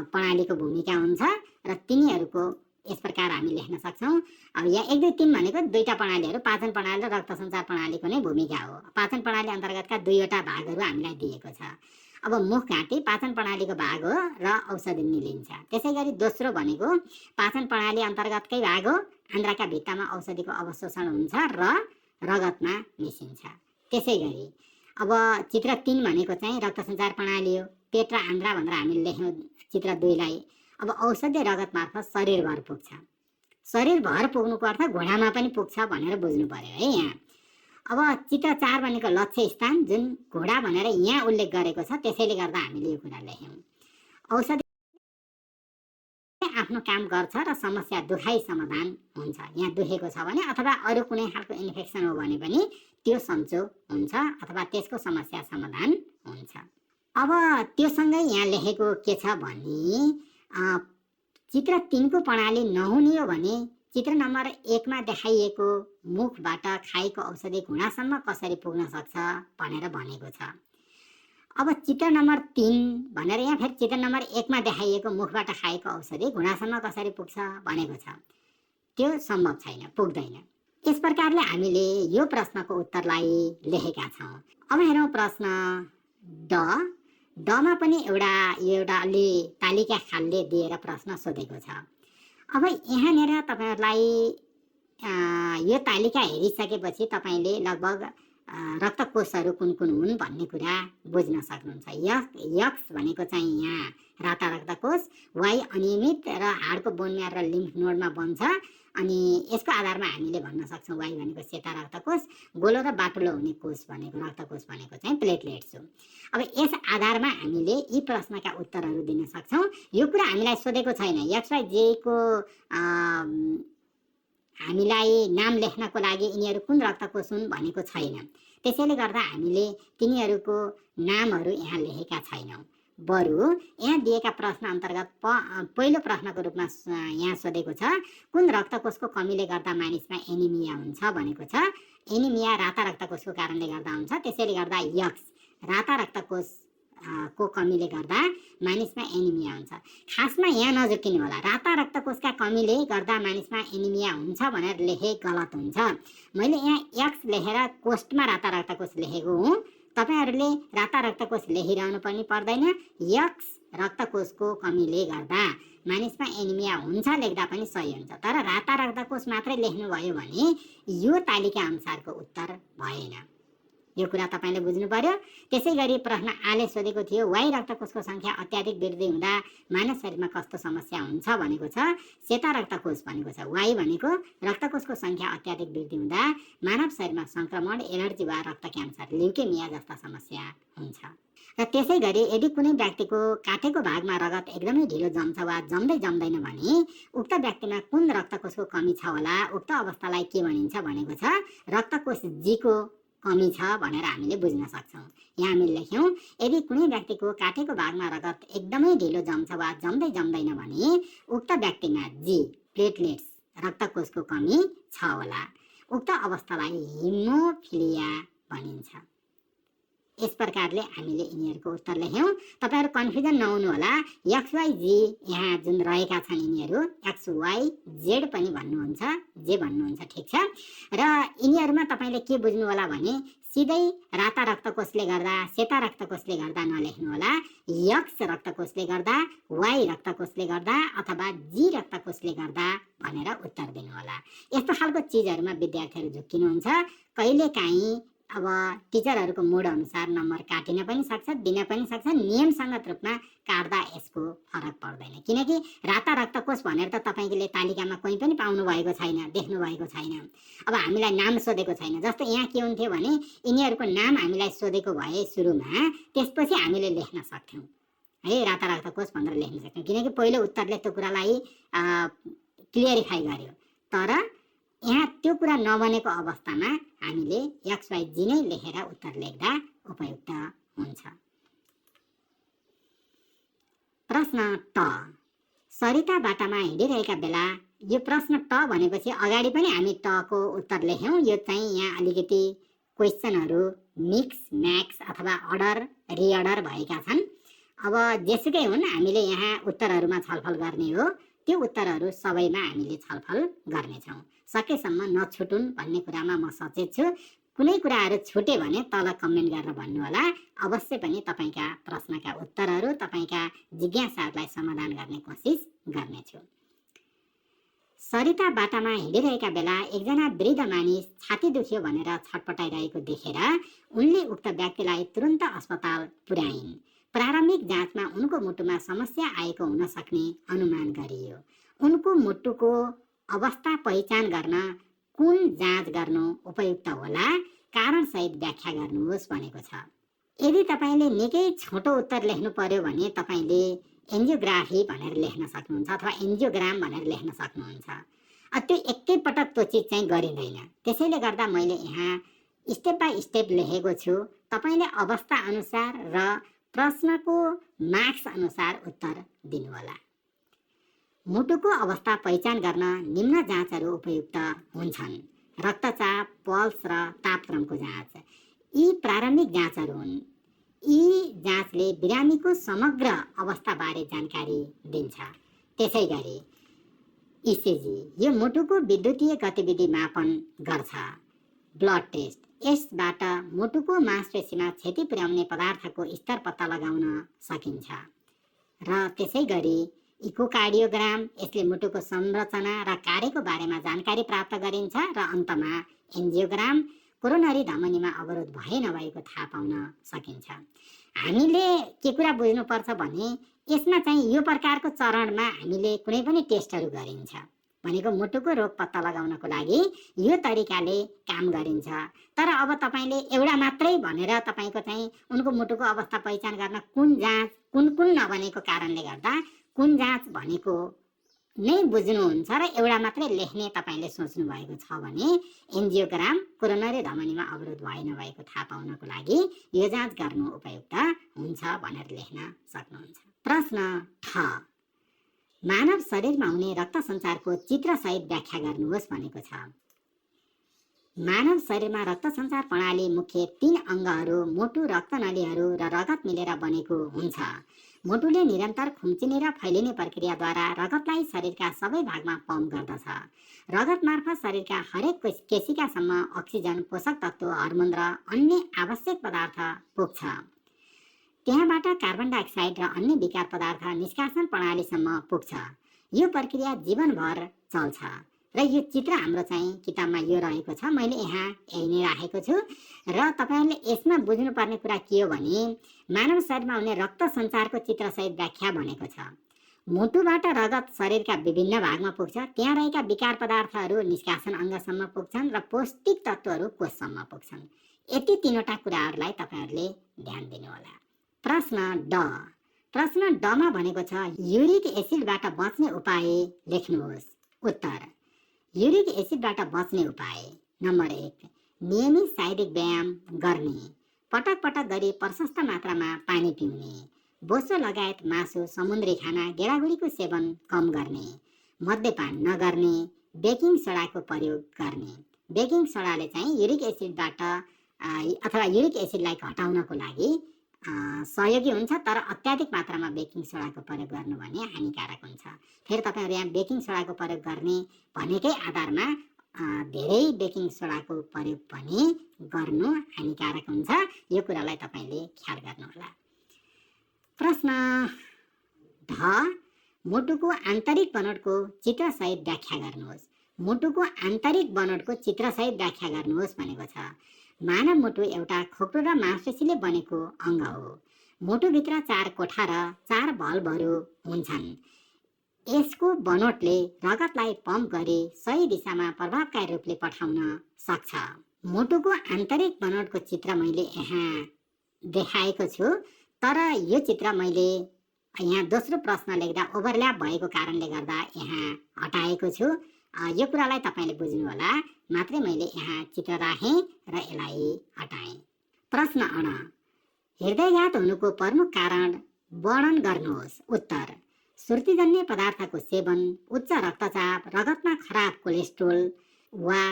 प्रणालीको भूमिका हुन्छ र तिनीहरूको यस प्रकार हामी लेख्न सक्छौं। अब यहाँ 1 2 3 भनेको दुईटा प्रणालीहरू, पाचन प्रणाली र रक्त सञ्चार प्रणालीको नै भूमिका हो। पाचन प्रणाली अन्तर्गतका दुईवटा भागहरू हामीलाई दिएको छ। अब मुख घाँटी पाचन प्रणालीको भाग हो र औषधि निलिन्छ। त्यसैगरी दोस्रो भनेको पाचन प्रणाली अन्तर्गतकै भाग हो। आन्द्राका भित्तामा औषधिको अवशोषण हुन्छ र रगतमा मिसिन्छ। त्यसैगरी अब चित्र 3 भनेको चाहिँ रक्त सञ्चार प्रणाली हो। पेट र आन्द्रा भनेर हामीले लेख्यौं चित्र 2 लाई। अब औषधि रगत मार्फत शरीरभर पुग्छ। शरीरभर पुग्नुको अर्थ घुँडामा पनि पुग्छ भनेर बुझ्नु पर्यो है यहाँ। अब चित्र 4 भनेको लक्ष्य स्थान, जुन घुँडा भनेर यहाँ उल्लेख गरेको छ, त्यसैले गर्दा हामीले यो कुरा लेख्यौं। औषधि आफ्नो काम गर्छ र समस्या दुखाइ समाधान हुन्छ। यहाँ दुखेको छ भने अथवा अरू कुनै खालको इन्फेक्सन हो भने पनि त्यो सन्चो हुन्छ अथवा त्यसको समस्या समाधान हुन्छ। अब त्यो सँगै यहाँ लेखेको के छ भने चित्र 3 को प्रणाली नहुने हो भने चित्र नम्बर 1 मा देखाइएको मुखबाट खाएको औषधि घुँडासम्म कसरी पुग्न सक्छ भनेर भनेको छ। अब चित्र नम्बर 3 भनेर यहाँ फेरि चित्र नम्बर 1 मा देखाइएको मुखबाट खाएको औषधि घुँडासम्म कसरी पुग्छ भनेको छ। त्यो सम्भव छैन, पुग्दैन। यस प्रकारले हामीले यो प्रश्नको उत्तरलाई लेखेका छौं। अब हेरौं प्रश्न ड। डमा पनि एउटा अलि तालिका खालले दिएर प्रश्न सोधेको छ। अब यहाँनिर तपाईहरुलाई यो तालिका हेरिसकेपछि तपाईले लगभग रक्तकोषहरू कुन कुन हुन् भन्ने कुरा बुझ्न सक्नुहुन्छ। यक्स भनेको चाहिँ यहाँ राता रक्तकोष, वाइ अनियमित र हाडको बोन म्यारो र लिम्फ नोडमा बन्छ अनि यसको आधारमा हामीले भन्न सक्छौँ वाइ भनेको सेता रक्तकोष, गोलो र बाटुलो हुने कोष भनेको रक्तकोष भनेको चाहिँ प्लेटलेट्स हो। अब यस आधारमा हामीले यी प्रश्नका उत्तरहरू दिन सक्छौँ। यो कुरा हामीलाई सोधेको छैन, XYZ को हामीलाई नाम लेख्नको लागि यिनीहरू कुन रक्तकोष हुन् भनेको छैन। त्यसैले गर्दा हामीले तिनीहरूको नामहरू यहाँ लेखेका छैनौँ। बरु यहाँ दिएका प्रश्न अन्तर्गत पहिलो प्रश्नको रूपमा यहाँ सोधेको छ कुन रक्तकोषको कमीले गर्दा मानिसमा एनिमिया हुन्छ भनेको छ। एनिमिया राता रक्तकोषको कारणले गर्दा हुन्छ। त्यसैले गर्दा यक्स राता रक्तकोष को कमीले गर्दा मानिसमा एनिमिया हुन्छ। खासमा यहाँ नझुक्किनु होला, राता रक्तकोषका कमीले गर्दा मानिसमा एनिमिया हुन्छ भनेर लेखे गलत हुन्छ। मैले यहाँ एक्स लेखेर कोष्टमा राता रक्तकोष लेखेको हुँ। तपाईहरुले राता रक्तकोष लेखिरहनु पनि पर्दैन। यक्स रक्तकोषको कमीले गर्दा मानिसमा एनिमिया हुन्छ लेख्दा पनि सही हुन्छ। तर राता रक्तकोष मात्रै लेख्नुभयो भने यो तालिका अनुसारको उत्तर भएन। यो कुरा तपाईले बुझ्नु पर्यो। त्यसैगरी प्रश्न आले सोधेको थियो वाइ रक्तकोषको संख्या अत्याधिक वृद्धि हुँदा मानव शरीरमा कस्तो समस्या हुन्छ भनेको छ। सेता रक्तकोष भनेको छ वाइ भनेको रक्तकोषको संख्या अत्याधिक वृद्धि हुँदा मानव शरीरमा संक्रमण, एलर्जी वा रक्त क्यान्सर, ल्युकेमिया जस्ता समस्या हुन्छ। र त्यसैगरी यदि कुनै व्यक्तिको काटेको भागमा रगत एकदमै ढिलो जम्छ वा जम्दै जम्दैन भने उक्त व्यक्तिमा कुन रक्तकोषको कमी छ होला। उक्त अवस्थालाई के भनिन्छ भनेको छ रक्तकोष जी को कमी छ भनेर हामीले बुझ्न सक्छौँ। यहाँ हामीले लेख्यौँ यदि कुनै व्यक्तिको काटेको भागमा रगत एकदमै ढिलो जम्छ वा जम्दै जम्दैन भने उक्त व्यक्तिमा जी प्लेटलेट्स रक्तकोषको कमी छ होला। उक्त अवस्थालाई हिमोफिलिया भनिन्छ। यस प्रकारले हामीले यिनीहरूको उत्तर लेख्यौँ। तपाईहरु कन्फ्युजन नहुनु होला। XYZ यहाँ जुन रहेका छन् यिनीहरू XYZ पनि भन्नुहुन्छ, जे भन्नुहुन्छ ठिक छ। र यिनीहरूमा तपाईले के बुझ्नु होला भने सिधै राता रक्तकोषले गर्दा, सेता रक्तकोषले गर्दा नलेख्नु होला। यक्स रक्तकोषले गर्दा, वाइ रक्तकोषले गर्दा अथवा जी रक्तकोषले गर्दा भनेर उत्तर दिनु होला। यस्तो खालको चीजहरुमा विद्यार्थीहरु झुक्किनुहुन्छ। कहिलेकाहीँ अब टिचरहरूको मुड अनुसार नम्बर काटिन पनि सक्छ, दिन पनि सक्छ। नियमसङ्गत रूपमा काट्दा यसको फरक पर्दैन। किनकि राता रक्तकोष भनेर त तपाईले तालिकामा कोही पनि पाउनु भएको छैन, देख्नु भएको छैन। अब हामीलाई नाम सोधेको छैन। जस्तो यहाँ के हुन्थ्यो भने यिनीहरूको नाम हामीलाई सोधेको भए सुरुमा, त्यसपछि हामीले लेख्न सक्थ्यौँ है, राता रक्तकोष भनेर लेख्न सक्थ्यौँ। किनकि पहिलो उत्तरले त्यो कुरालाई क्लियरिफाई गर्यो। तर यहाँ त्यो कुरा नबनेको अवस्थामा हामीले XYZ नै लेखेर उत्तर लेख्दा उपयुक्त हुन्छ। प्रश्न ट, सरिता बाटामा हिँडिरहेका बेला। यो प्रश्न ट भनेपछि अगाडि पनि हामी ट को उत्तर लेख्यौँ। यो चाहिँ यहाँ अलिकति क्वेसनहरू मिक्स म्याक्स अथवा अर्डर रिअर्डर भएका छन्। अब जेसुकै हुन् हामीले यहाँ उत्तरहरूमा छलफल गर्ने हो। त्यो उत्तरहरू सबैमा हामीले छलफल गर्नेछौँ। सकेसम्म नछुटुन् भन्ने कुरामा म सचेत छु। कुनै कुराहरू छुटे भने तल कमेन्ट गरेर भन्नुहोला। अवश्य पनि तपाईका प्रश्नका उत्तरहरू, तपाईका जिज्ञासाहरूलाई समाधान गर्ने कोसिस गर्नेछु। सरिता बाटामा हिँडिरहेका बेला एकजना वृद्ध मानिस छाती दुख्यो भनेर छटपटाइरहेको देखेर उनले उक्त व्यक्तिलाई तुरुन्त अस्पताल पुर्याइन्। प्रारम्भिक जाँचमा उनको मुटुमा समस्या आएको हुन सक्ने अनुमान गरियो। उनको मुटुको अवस्था पहिचान गर्न कुन जाँच गर्नु उपयुक्त होला, कारण सहित व्याख्या गर्नुहोस् भनेको छ। यदि तपाईले निकै छोटो उत्तर लेख्नु पर्यो भने तपाईले एन्जियोग्राफी भनेर लेख्न सक्नुहुन्छ अथवा एन्जियोग्राम भनेर लेख्न सक्नुहुन्छ। त्यो एकै पटक त्यो चिज चाहिँ गरिँदैन। त्यसैले गर्दा मैले यहाँ स्टेप बाइ स्टेप लेखेको छु। तपाईले अवस्था अनुसार र प्रश्नको मार्क्स अनुसार उत्तर दिनु होला। मुटुको अवस्था पहिचान गर्न निम्न जाँचहरू उपयुक्त हुन्छन्। रक्तचाप, पल्स र तापक्रमको जाँच। यी प्रारम्भिक जाँचहरू हुन्। यी जाँचले बिरामीको समग्र अवस्थाबारे जानकारी दिन्छ। त्यसैगरी इसिजी यो मुटुको विद्युतीय गतिविधि मापन गर्छ। ब्लड टेस्ट यसबाट मुटुको मांसपेशीमा क्षति पुर्याउने पदार्थको स्तर पत्ता लगाउन सकिन्छ। र त्यसैगरी इकोकार्डियोग्राम यसले मुटुको संरचना र कार्यको बारेमा जानकारी प्राप्त गरिन्छ। र अन्तमा एन्जियोग्राम कोरोनरी धमनीमा अवरोध भए नभएको थाहा पाउन सकिन्छ। हामीले के कुरा बुझ्नुपर्छ भने यसमा चाहिँ यो प्रकारको चरणमा हामीले कुनै पनि टेस्टहरू गरिन्छ। भनेको मुटुको रोग पत्ता लगाउनको लागि यो तरिकाले काम गरिन्छ। तर अब तपाईँले एउटा मात्रै भनेर तपाईँको चाहिँ उनको मुटुको अवस्था पहिचान गर्न कुन जाँच कुन कुन नभनेको कारणले गर्दा कुन जाँच भनेको नै बुझ्नुहुन्छ र एउटा मात्रै लेख्ने तपाईँले सोच्नु भएको छ भने एन्जियोग्राम कोरोनरी धमनीमा अवरोध भए नभएको थाहा पाउनको लागि यो जाँच गर्नु उपयुक्त हुन्छ भनेर लेख्न सक्नुहुन्छ। प्रश्न 6, मानव शरीरमा हुने रक्त सञ्चारको चित्रसहित व्याख्या गर्नुहोस् भनेको छ। मानव शरीरमा रक्त सञ्चार प्रणाली मुख्य 3 अङ्गहरू मुटु, रक्तनलीहरू र रगत मिलेर बनेको हुन्छ। मुटुले निरन्तर खुम्चिने र फैलिने प्रक्रियाद्वारा रगतलाई शरीरका सबै भागमा पम्प गर्दछ। रगत मार्फत शरीरका हरेक केशिकासम्म अक्सिजन, पोषक तत्त्व, हर्मोन र अन्य आवश्यक पदार्थ पुग्छ। त्यहाँबाट कार्बन डाइअक्साइड र अन्य विकार पदार्थ निष्कासन प्रणालीसम्म पुग्छ। यो प्रक्रिया जीवनभर चल्छ र यो चित्र हाम्रो चाहिँ किताबमा यो रहेको छ। मैले यहाँ यही नै राखेको छु र तपाईँहरूले यसमा बुझ्नुपर्ने कुरा के हो भने मानव शरीरमा हुने रक्त सञ्चारको चित्रसहित व्याख्या भनेको छ। मुटुबाट रगत शरीरका विभिन्न भागमा पुग्छ। त्यहाँ रहेका विकार पदार्थहरू निष्कासन अङ्गसम्म पुग्छन् र पौष्टिक तत्त्वहरू कोषसम्म पुग्छन्। यति 3वटा कुराहरूलाई तपाईँहरूले ध्यान दिनुहोला। प्रश्न ड, प्रश्न डमा भनेको छ युरिक एसिडबाट बच्ने उपाय लेख्नुहोस्। उत्तर, युरिक एसिडबाट बच्ने उपाय नम्बर 1, नियमित शारीरिक व्यायाम गर्ने, पटक पटक गरी प्रशस्त मात्रामा पानी पिउने, बोसो लगायत मासु, समुद्री खाना, गेडागुडीको सेवन कम गर्ने, मद्यपान नगर्ने, बेकिङ सोडाको प्रयोग गर्ने। बेकिङ सोडाले चाहिँ युरिक एसिडबाट अथवा युरिक एसिडलाई घटाउनको लागि सहयोगी हुन्छ, तर अत्याधिक मात्रामा बेकिङ सोडाको प्रयोग गर्नु भने हानिकारक हुन्छ। फेरि तपाईँहरू यहाँ बेकिङ सोडाको प्रयोग गर्ने भनेकै आधारमा धेरै बेकिङ सोडाको प्रयोग पनि गर्नु हानिकारक हुन्छ। यो कुरालाई तपाईँले ख्याल गर्नुहोला। प्रश्न ढ, मुटुको आन्तरिक बनोटको चित्रसहित व्याख्या गर्नुहोस्। मुटुको आन्तरिक बनोटको चित्रसहित व्याख्या गर्नुहोस् भनेको छ। मानव मुटु एउटा खोक्रो र मांसपेशीले बनेको अङ्ग हो। मुटुभित्र 4 कोठा र 4 भल्भहरू हुन्छन्। यसको बनोटले रगतलाई पम्प गरी सही दिशामा प्रभावकारी रूपले पठाउन सक्छ। मुटुको आन्तरिक बनोटको चित्र मैले यहाँ देखाएको छु, तर यो चित्र मैले यहाँ दोस्रो प्रश्न लेख्दा ओभरल्याप भएको कारणले गर्दा यहाँ हटाएको छु। यो कुरालाई तपाईँले बुझ्नु होला, मात्रै मैले यहाँ चित्र राखेँ र यसलाई हटाएँ। प्रश्न अण, हृदयघात हुनुको प्रमुख कारण वर्णन गर्नुहोस्। उत्तर, सुर्तीजन्य पदार्थको सेवन, उच्च रक्तचाप, रगतमा खराब कोलेस्ट्रोल वा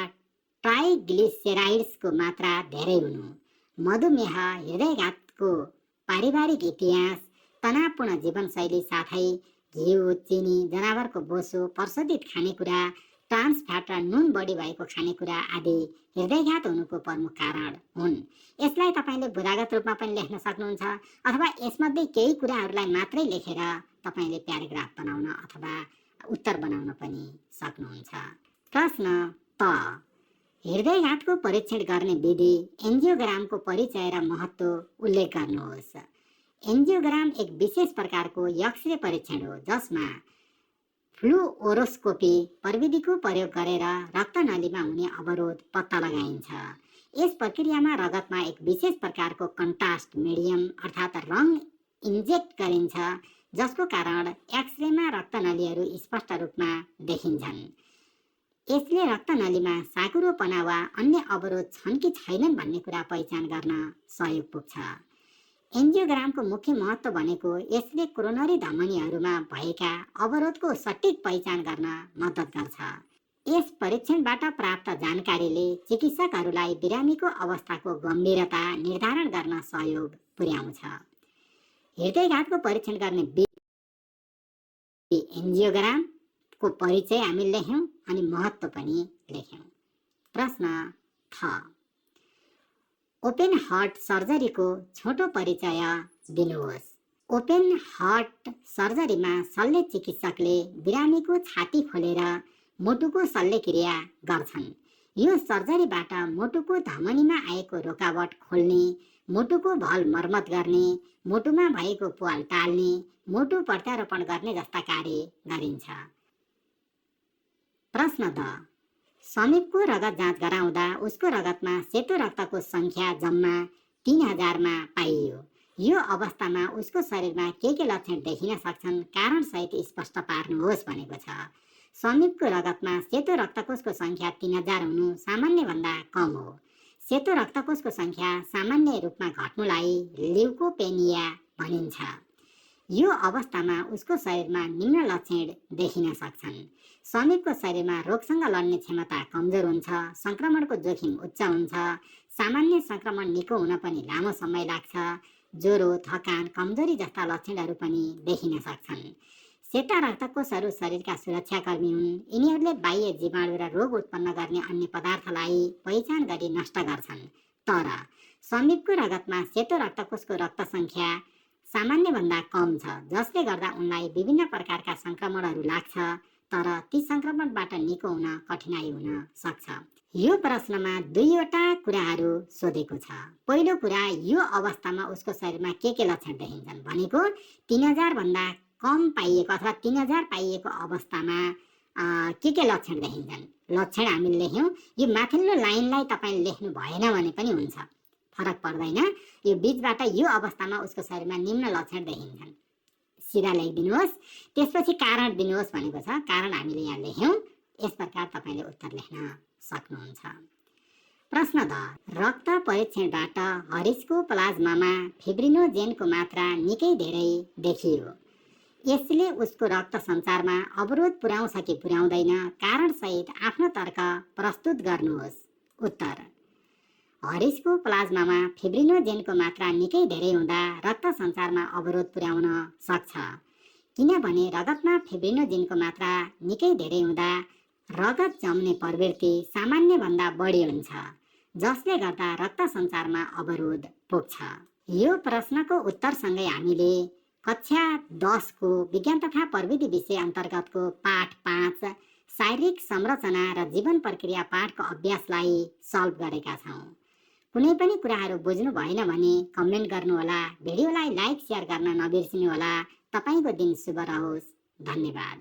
ट्राइग्लिसेराइड्सको मात्रा धेरै हुनु, मधुमेह, हृदयघातको पारिवारिक इतिहास, तनावपूर्ण जीवनशैली साथै घिउ, चिनी, जनावरको बोसो, प्रशोधित खानेकुरा, ट्रान्स फ्याट र नुन बढी भएको खानेकुरा आदि हृदयघात हुनुको प्रमुख कारण हुन्। यसलाई तपाईँले बुदागत रूपमा पनि लेख्न सक्नुहुन्छ अथवा यसमध्ये केही कुराहरूलाई मात्रै लेखेर तपाईँले प्याराग्राफ बनाउन अथवा उत्तर बनाउन पनि सक्नुहुन्छ। प्रश्न त, हृदयघातको परीक्षण गर्ने विधि, एन्जियोग्रामको परिचय र महत्त्व उल्लेख गर्नुहोस्। एन्जियोग्राम एक विशेष प्रकारको एक्सरे परीक्षण हो जसमा फ्लुओरोस्कोपी प्रविधिको प्रयोग गरेर रक्तनलीमा हुने अवरोध पत्ता लगाइन्छ। यस प्रक्रियामा रगतमा एक विशेष प्रकारको कन्ट्रास्ट मिडियम अर्थात् रङ इन्जेक्ट गरिन्छ, जसको कारण एक्सरेमा रक्तनलीहरू स्पष्ट रूपमा देखिन्छन्। यसले रक्तनलीमा साँकुरोपना वा अन्य अवरोध छन् कि छैनन् भन्ने कुरा पहिचान गर्न सहयोग पुग्छ। एन्जियोग्रामको मुख्य महत्त्व भनेको यसले कोरोनरी धमनीहरूमा भएका अवरोधको सटिक पहिचान गर्न मद्दत गर्छ। यस परीक्षणबाट प्राप्त जानकारीले चिकित्सकहरूलाई बिरामीको अवस्थाको गम्भीरता निर्धारण गर्न सहयोग पुर्याउँछ। हृदयघातको परीक्षण गर्ने विधि, एन्जियोग्रामको परिचय हामी लेख्यौँ अनि महत्त्व पनि लेख्यौँ। प्रश्न थ, ओपन हार्ट सर्जरीको छोटो परिचय दिनुहोस्। ओपन हार्ट सर्जरीमा शल्य चिकित्सकले बिरामीको छाती खोलेर मुटुको शल्यक्रिया गर्छन्। यो सर्जरीबाट मुटुको धमनीमा आएको रोकावट खोल्ने, मुटुको भल मर्मत गर्ने, मुटुमा भएको प्वाल टाल्ने, मुटु प्रत्यारोपण गर्ने जस्ता कार्य गरिन्छ। प्रश्न 10। समीपको रगत जाँच गराउँदा उसको रगतमा सेतो रक्तको सङ्ख्या जम्मा 3000मा पाइयो। यो अवस्थामा उसको शरीरमा के लक्षण देखिन सक्छन्, कारणसहित स्पष्ट पार्नुहोस् भनेको छ। समीपको रगतमा सेतो रक्तकोषको सङ्ख्या 3000 हुनु सामान्यभन्दा कम हो। सेतो रक्तकोषको सङ्ख्या सामान्य रूपमा घट्नुलाई ल्युकोपेनिया भनिन्छ। यो अवस्थामा उसको शरीरमा निम्न लक्षण देखिन सक्छन्। समीपको शरीरमा रोगसँग लड्ने क्षमता कमजोर हुन्छ, सङ्क्रमणको जोखिम उच्च हुन्छ, सामान्य सङ्क्रमण निको हुन पनि लामो समय लाग्छ, ज्वरो, थकान, कमजोरी जस्ता लक्षणहरू पनि देखिन सक्छन्। सेता रक्तकोषहरू शरीरका सुरक्षाकर्मी हुन्। यिनीहरूले बाह्य जीवाणु र रोग उत्पन्न गर्ने अन्य पदार्थलाई पहिचान गरी नष्ट गर्छन्। तर समीपको रगतमा सेतो रक्तकोषको रक्त सङ्ख्या सामान्यभन्दा कम छ, जसले गर्दा उनलाई विभिन्न प्रकारका सङ्क्रमणहरू लाग्छ, तर ती सङ्क्रमणबाट निको हुन कठिनाइ हुन सक्छ। यो प्रश्नमा दुईवटा कुराहरू सोधेको छ। पहिलो कुरा, यो अवस्थामा उसको शरीरमा के लक्षण देखिन्छन् भनेको 3000 भन्दा कम पाइएको अथवा 3000 पाइएको अवस्थामा के लक्षण देखिन्छन्। लक्षण हामीले लेख्यौँ। यो माथिल्लो लाइनलाई तपाईँले लेख्नु भएन भने पनि हुन्छ, फरक पर्दैन। यो बीचबाट यो अवस्थामा उसको शरीरमा निम्न लक्षण देखिन्छन्, सिधा लेखिदिनुहोस्। त्यसपछि कारण दिनुहोस् भनेको छ। कारण हामीले यहाँ लेख्यौँ। यस प्रकार तपाईँले उत्तर लेख्न सक्नुहुन्छ। प्रश्न 10। रक्त परीक्षणबाट हरिसको प्लाज्मामा फिब्रिनोजेनको मात्रा निकै धेरै देखियो। यसले उसको रक्त सञ्चारमा अवरोध पुर्याउँछ कि पुर्याउँदैन, कारणसहित आफ्नो तर्क प्रस्तुत गर्नुहोस्। उत्तर: हरिसको प्लाज्मामा फिब्रिनोजेनको मात्रा निकै धेरै हुँदा रक्त सञ्चारमा अवरोध पुर्याउन सक्छ, किनभने रगतमा फिब्रिनोजेनको मात्रा निकै धेरै हुँदा रगत जम्ने प्रवृत्ति सामान्यभन्दा बढी हुन्छ, जसले गर्दा रक्त सञ्चारमा अवरोध पुग्छ। यो प्रश्नको उत्तरसँगै हामीले कक्षा 10 को विज्ञान तथा प्रविधि विषय अन्तर्गतको पाठ 5 शारीरिक संरचना र जीवन प्रक्रिया पाठको अभ्यासलाई सल्भ गरेका छौँ। कुनै पनि कुराहरू बुझ्नु भएन भने कमेन्ट गर्नुहोला। भिडियोलाई लाइक, सेयर गर्न नबिर्सिनुहोला। तपाईको दिन शुभ रहोस्। धन्यवाद।